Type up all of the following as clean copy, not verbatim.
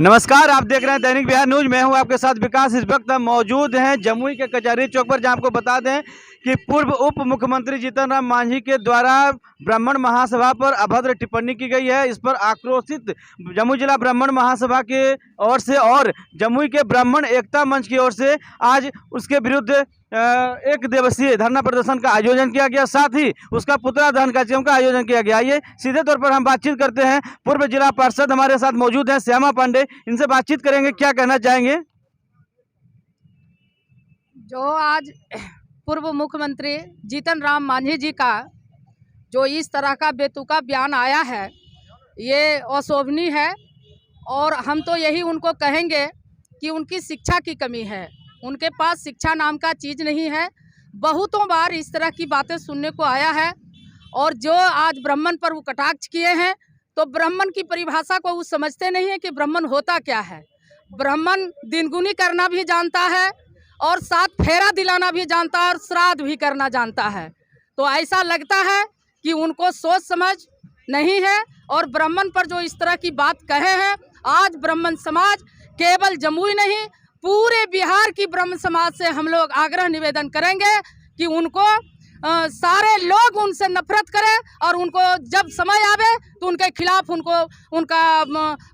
नमस्कार, आप देख रहे हैं दैनिक बिहार न्यूज। मैं हूं आपके साथ विकास। इस वक्त हम मौजूद हैं जमुई के कचहरी चौक पर, जहां आपको बता दें कि पूर्व उप मुख्यमंत्री जीतन राम मांझी के द्वारा ब्राह्मण महासभा पर अभद्र टिप्पणी की गई है। इस पर आक्रोशित जमुई जिला ब्राह्मण महासभा के ओर से और जमुई के ब्राह्मण एकता मंच की ओर से आज उसके विरुद्ध एक दिवसीय धरना प्रदर्शन का आयोजन किया गया, साथ ही उसका पुतला दहन कार्यक्रम का आयोजन किया गया। आइए सीधे तौर पर हम बातचीत करते हैं। पूर्व जिला पार्षद हमारे साथ मौजूद हैं, श्यामा पांडे। इनसे बातचीत करेंगे, क्या कहना चाहेंगे। जो आज पूर्व मुख्यमंत्री जीतन राम मांझी जी का जो इस तरह का बेतुका बयान आया है, ये अशोभनीय है। और हम तो यही उनको कहेंगे कि उनकी शिक्षा की कमी है, उनके पास शिक्षा नाम का चीज़ नहीं है। बहुतों बार इस तरह की बातें सुनने को आया है। और जो आज ब्राह्मण पर वो कटाक्ष किए हैं, तो ब्राह्मण की परिभाषा को वो समझते नहीं है कि ब्राह्मण होता क्या है। ब्राह्मण दिनगुनी करना भी जानता है और साथ फेरा दिलाना भी जानता है और श्राद्ध भी करना जानता है। तो ऐसा लगता है कि उनको सोच समझ नहीं है। और ब्राह्मण पर जो इस तरह की बात कहे हैं, आज ब्राह्मण समाज केवल जमुई नहीं, पूरे बिहार की ब्राह्मण समाज से हम लोग आग्रह निवेदन करेंगे कि उनको सारे लोग उनसे नफरत करें और उनको जब समय आवे तो उनके खिलाफ उनका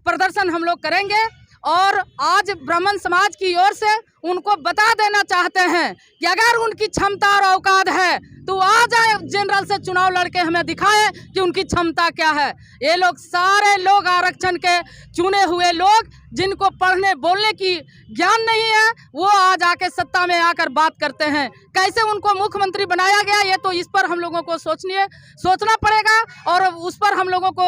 प्रदर्शन हम लोग करेंगे। और आज ब्राह्मण समाज की ओर से उनको बता देना चाहते हैं कि अगर उनकी क्षमता और औकात है तो आ जाए जनरल से चुनाव लड़के हमें दिखाए कि उनकी क्षमता क्या है। ये लोग सारे लोग आरक्षण के चुने हुए लोग, जिनको पढ़ने बोलने की ज्ञान नहीं है, वो आज आके सत्ता में आकर बात करते हैं। कैसे उनको मुख्यमंत्री बनाया गया, ये तो इस पर हम लोगों को सोचना पड़ेगा। और उस पर हम लोगों को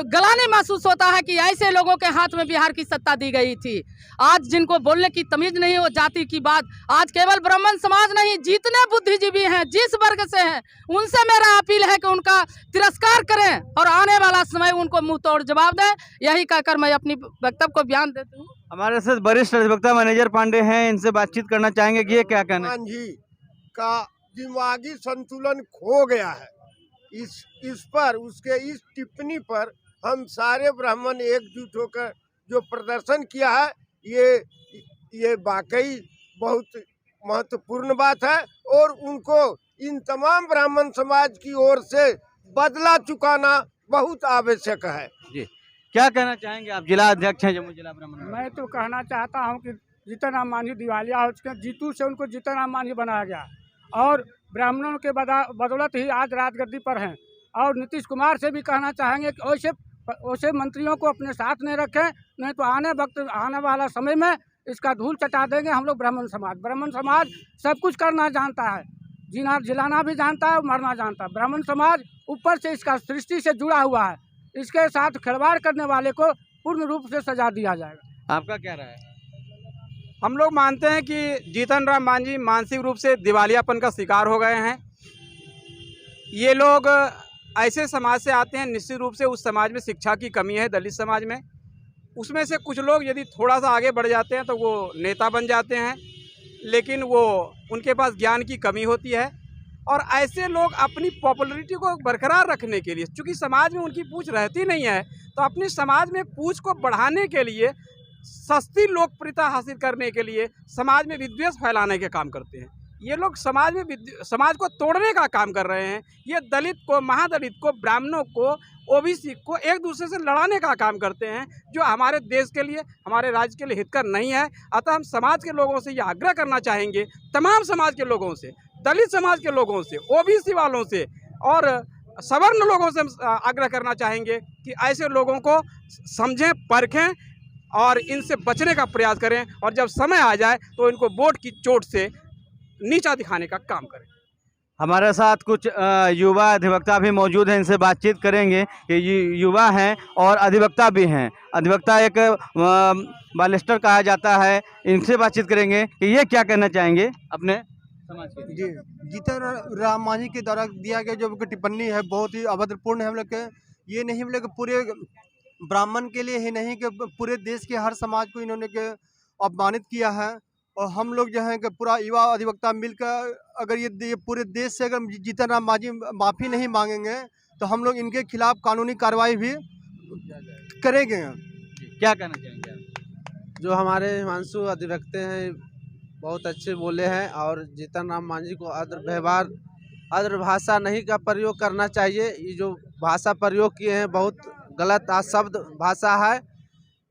गलानी महसूस होता है कि ऐसे लोगों के हाथ में बिहार की सत्ता दी गई थी। आज जिनको बोलने की तमीज नहीं हो, जाति की बात, आज केवल ब्राह्मण समाज नहीं, जितने बुद्धिजीवी हैं, जिस वर्ग से हैं, उनसे मेरा अपील है कि उनका तिरस्कार करें और आने वाला समय उनको मुंह तोड़ जवाब दें। यही कहकर मैं अपनी वक्तव्य को बयान देती हूँ। हमारे साथ वरिष्ठ अधिवक्ता मैनेजर पांडे हैं, इनसे बातचीत करना चाहेंगे कि ये क्या कहना है। मांझी का दिमागी संतुलन खो गया है। इस पर, उसके इस टिप्पणी पर हम सारे ब्राह्मण एकजुट होकर जो प्रदर्शन किया है, ये वाकई बहुत महत्वपूर्ण बात है। और उनको इन तमाम ब्राह्मण समाज की ओर से बदला चुकाना बहुत आवश्यक है। जी, क्या कहना चाहेंगे आप, जिला अध्यक्ष हैं जमुई जिला ब्राह्मण। मैं तो कहना चाहता हूं कि जीतन राम मांझी दिवालिया हो चुके, जीतू से उनको जीतन राम मांझी बनाया गया और ब्राह्मणों के बदौलत ही आज राजगद्दी पर हैं। और नीतीश कुमार से भी कहना चाहेंगे कि वैसे मंत्रियों को अपने साथ नहीं रखें, नहीं तो आने वाला समय में इसका धूल चटा देंगे हम लोग। ब्राह्मण समाज सब कुछ करना जानता है, जीना जिलाना भी जानता है और मरना जानता है। ब्राह्मण समाज ऊपर से इसका सृष्टि से जुड़ा हुआ है, इसके साथ खिलवाड़ करने वाले को पूर्ण रूप से सजा दिया जाएगा। आपका क्या राय है। हम लोग मानते हैं कि जीतन राम मांझी मानसिक रूप से दिवालियापन का शिकार हो गए हैं। ये लोग ऐसे समाज से आते हैं, निश्चित रूप से उस समाज में शिक्षा की कमी है, दलित समाज में। उसमें से कुछ लोग यदि थोड़ा सा आगे बढ़ जाते हैं तो वो नेता बन जाते हैं, लेकिन वो उनके पास ज्ञान की कमी होती है। और ऐसे लोग अपनी पॉपुलैरिटी को बरकरार रखने के लिए, चूँकि समाज में उनकी पूछ रहती नहीं है, तो अपनी समाज में पूछ को बढ़ाने के लिए, सस्ती लोकप्रियता हासिल करने के लिए समाज में विद्वेष फैलाने के काम करते हैं। ये लोग समाज को तोड़ने का काम कर रहे हैं। ये दलित को, महादलित को, ब्राह्मणों को, ओबीसी को एक दूसरे से लड़ाने का काम करते हैं, जो हमारे देश के लिए, हमारे राज्य के लिए हितकर नहीं है। अतः हम समाज के लोगों से ये आग्रह करना चाहेंगे, तमाम समाज के लोगों से, दलित समाज के लोगों से, ओबीसी वालों से और सवर्ण लोगों से आग्रह करना चाहेंगे कि ऐसे लोगों को समझें, परखें और इनसे बचने का प्रयास करें। और जब समय आ जाए तो इनको वोट की चोट से नीचा दिखाने का काम करें। हमारे साथ कुछ युवा अधिवक्ता भी मौजूद हैं, इनसे बातचीत करेंगे कि युवा हैं और अधिवक्ता भी हैं। अधिवक्ता एक बालिस्टर कहा जाता है, इनसे बातचीत करेंगे कि ये क्या कहना चाहेंगे अपने समाज के। जी, जीतन राम मांझी के द्वारा दिया गया जो टिप्पणी है बहुत ही अभद्रपूर्ण है। हम लोग के ये नहीं, हम लोग पूरे ब्राह्मण के लिए ही नहीं कि पूरे देश के हर समाज को इन्होंने के अपमानित किया है। और हम लोग जो है कि पूरा युवा अधिवक्ता मिलकर अगर ये पूरे देश से अगर जीतन राम मांझी माफ़ी नहीं मांगेंगे तो हम लोग इनके खिलाफ कानूनी कार्रवाई भी करेंगे। क्या कहना चाहेंगे आप? जो हमारे हिमांशु अधिवक्ता हैं बहुत अच्छे बोले हैं, और जीतन राम मांझी को अद्र व्यवहार अद्र भाषा नहीं का प्रयोग करना चाहिए। ये जो भाषा प्रयोग किए हैं बहुत गलत अशब्द भाषा है।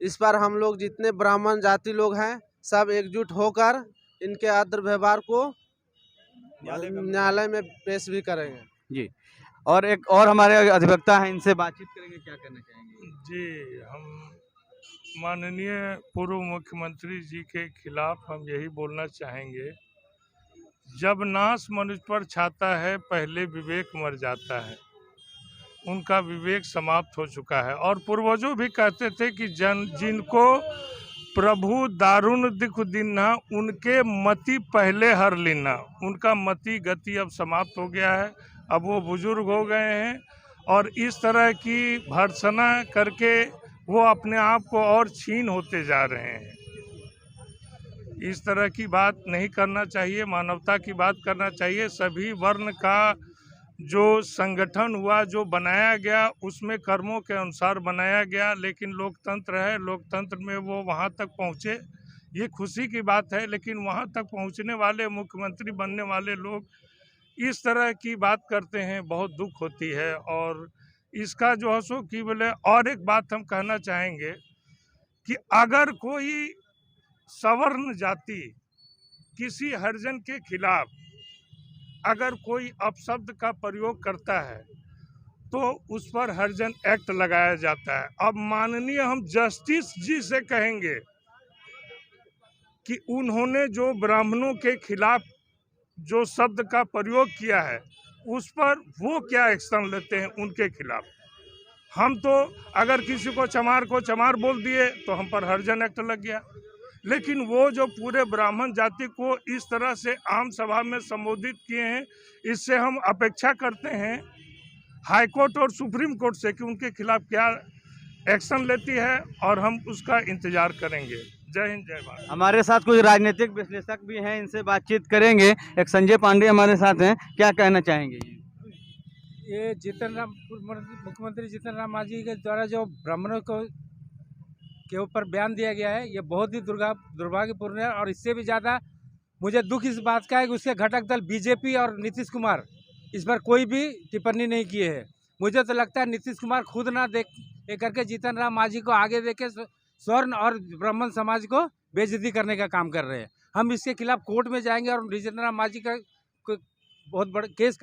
इस पर हम लोग जितने ब्राह्मण जाति लोग हैं सब एकजुट होकर इनके अद्र व्यवहार को न्यायालय में पेश भी करेंगे। जी, और एक और हमारे अधिवक्ता हैं, इनसे बातचीत करेंगे। क्या करना चाहेंगे? जी, हम माननीय पूर्व मुख्यमंत्री जी के खिलाफ हम यही बोलना चाहेंगे, जब नाश मनुष्य पर छाता है पहले विवेक मर जाता है। उनका विवेक समाप्त हो चुका है। और पूर्वजों भी कहते थे कि जिनको प्रभु दारुण दिख दीन्हा उनके मति पहले हर लीना। उनका मति गति अब समाप्त हो गया है। अब वो बुजुर्ग हो गए हैं और इस तरह की भर्त्सना करके वो अपने आप को और छीन होते जा रहे हैं। इस तरह की बात नहीं करना चाहिए, मानवता की बात करना चाहिए। सभी वर्ण का जो संगठन हुआ, जो बनाया गया, उसमें कर्मों के अनुसार बनाया गया, लेकिन लोकतंत्र है, लोकतंत्र में वो वहाँ तक पहुँचे, ये खुशी की बात है। लेकिन वहाँ तक पहुँचने वाले, मुख्यमंत्री बनने वाले लोग इस तरह की बात करते हैं, बहुत दुख होती है। और इसका जो है सो कि बोले, और एक बात हम कहना चाहेंगे कि अगर कोई सवर्ण जाति किसी हरिजन के खिलाफ अगर कोई अपशब्द का प्रयोग करता है तो उस पर हरिजन एक्ट लगाया जाता है। अब माननीय हम जस्टिस जी से कहेंगे कि उन्होंने जो ब्राह्मणों के खिलाफ जो शब्द का प्रयोग किया है उस पर वो क्या एक्शन लेते हैं उनके खिलाफ। हम तो अगर किसी को चमार बोल दिए तो हम पर हरिजन एक्ट लग गया, लेकिन वो जो पूरे ब्राह्मण जाति को इस तरह से आम सभा में संबोधित किए हैं, इससे हम अपेक्षा करते हैं हाई कोर्ट और सुप्रीम कोर्ट से कि उनके खिलाफ क्या एक्शन लेती है, और हम उसका इंतजार करेंगे। जय हिंद, जय भारत। हमारे साथ कुछ राजनीतिक विश्लेषक भी हैं, इनसे बातचीत करेंगे। एक संजय पांडे हमारे साथ हैं, क्या कहना चाहेंगे? ये जीतन राम मुख्यमंत्री जीतन राम मांझी के द्वारा जो ब्राह्मणों के ऊपर बयान दिया गया है, ये बहुत ही दुर्भाग्यपूर्ण है। और इससे भी ज़्यादा मुझे दुख इस बात का है कि उसके घटक दल बीजेपी और नीतीश कुमार इस पर कोई भी टिप्पणी नहीं किए हैं। मुझे तो लगता है नीतीश कुमार खुद ना देख करके जीतन राम मांझी को आगे देके स्वर्ण और ब्राह्मण समाज को बेइज्जती करने का काम कर रहे हैं। हम इसके खिलाफ कोर्ट में जाएंगे और जीतन राम मांझी का बहुत बड़ा केस